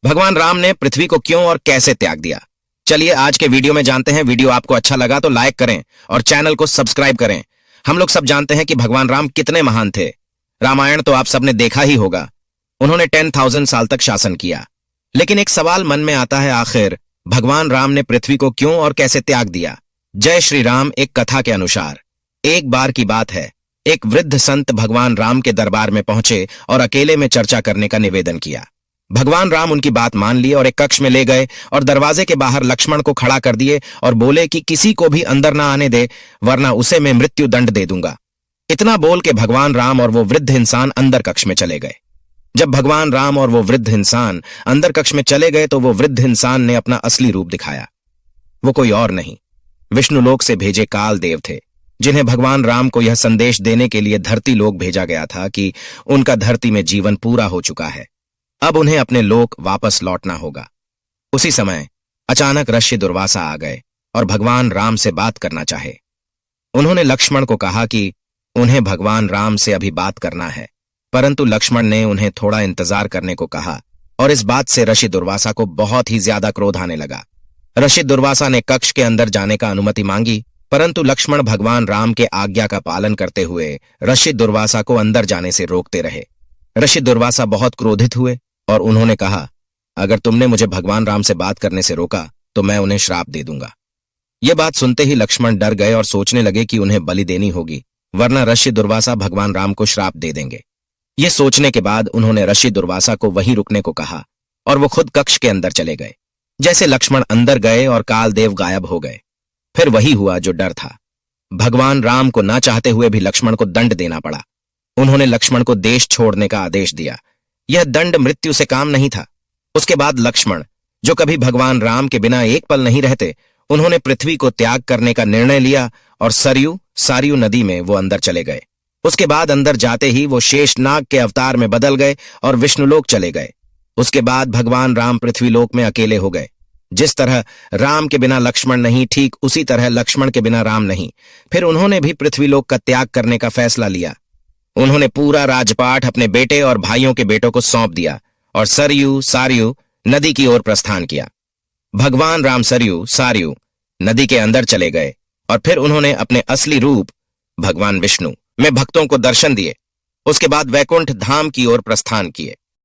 भगवान राम ने पृथ्वी को क्यों और कैसे त्याग दिया? चलिए आज के वीडियो में जानते हैं। वीडियो आपको अच्छा लगा तो लाइक करें और चैनल को सब्सक्राइब करें। हम लोग सब जानते हैं कि भगवान राम कितने महान थे। रामायण तो आप सबने देखा ही होगा। उन्होंने 10,000 साल तक शासन किया। लेकिन एक सवाल मन में आता है, आखिर भगवान राम ने पृथ्वी को क्यों और कैसे त्याग दिया? जय श्री राम एक कथा के अनुसार एक बार की बात है, एक वृद्ध संत भगवान राम के दरबार में पहुंचे और अकेले में चर्चा करने का निवेदन किया। भगवान राम उनकी बात मान ली और एक कक्ष में ले गए और दरवाजे के बाहर लक्ष्मण को खड़ा कर दिए और बोले कि किसी को भी अंदर ना आने दे, वरना उसे मैं मृत्यु दंड दे दूंगा। इतना बोल के भगवान राम और वो वृद्ध इंसान अंदर कक्ष में चले गए। जब भगवान राम और वो वृद्ध इंसान अंदर कक्ष में चले गए तो वो वृद्ध इंसान ने अपना असली रूप दिखाया। वो कोई और नहीं, विष्णुलोक से भेजे काल देव थे, जिन्हें भगवान राम को यह संदेश देने के लिए धरती लोक भेजा गया था कि उनका धरती में जीवन पूरा हो चुका है, अब उन्हें अपने लोक वापस लौटना होगा। उसी समय अचानक ऋषि दुर्वासा आ गए और भगवान राम से बात करना चाहे। उन्होंने लक्ष्मण को कहा कि उन्हें भगवान राम से अभी बात करना है, परंतु लक्ष्मण ने उन्हें थोड़ा इंतजार करने को कहा और इस बात से ऋषि दुर्वासा को बहुत ही ज्यादा क्रोध आने लगा। ऋषि दुर्वासा ने कक्ष के अंदर जाने का अनुमति मांगी, परंतु लक्ष्मण भगवान राम के आज्ञा का पालन करते हुए ऋषि दुर्वासा को अंदर जाने से रोकते रहे। ऋषि दुर्वासा बहुत क्रोधित हुए और उन्होंने कहा, अगर तुमने मुझे भगवान राम से बात करने से रोका तो मैं उन्हें श्राप दे दूंगा। यह बात सुनते ही लक्ष्मण डर गए और सोचने लगे कि उन्हें बलि देनी होगी, वरना ऋषि दुर्वासा भगवान राम को श्राप दे देंगे। यह सोचने के बाद उन्होंने ऋषि दुर्वासा को वहीं रुकने को कहा और वो खुद कक्ष के अंदर चले गए। जैसे लक्ष्मण अंदर गए और कालदेव गायब हो गए, फिर वही हुआ जो डर था। भगवान राम को ना चाहते हुए भी लक्ष्मण को दंड देना पड़ा। उन्होंने लक्ष्मण को देश छोड़ने का आदेश दिया। यह दंड मृत्यु से काम नहीं था। उसके बाद लक्ष्मण, जो कभी भगवान राम के बिना एक पल नहीं रहते, उन्होंने पृथ्वी को त्याग करने का निर्णय लिया और सारियू नदी में वो अंदर चले गए। उसके बाद अंदर जाते ही वो शेषनाग के अवतार में बदल गए और विष्णुलोक चले गए। उसके बाद भगवान राम पृथ्वीलोक में अकेले हो गए। जिस तरह राम के बिना लक्ष्मण नहीं, ठीक उसी तरह लक्ष्मण के बिना राम नहीं। फिर उन्होंने भी पृथ्वीलोक का त्याग करने का फैसला लिया। उन्होंने पूरा राजपाट अपने बेटे और भाइयों के बेटों को सौंप दिया और सारियू नदी की ओर प्रस्थान किया। भगवान राम सारियू नदी के अंदर चले गए और फिर उन्होंने अपने असली रूप भगवान विष्णु में भक्तों को दर्शन दिए। उसके बाद वैकुंठ धाम की ओर प्रस्थान किए।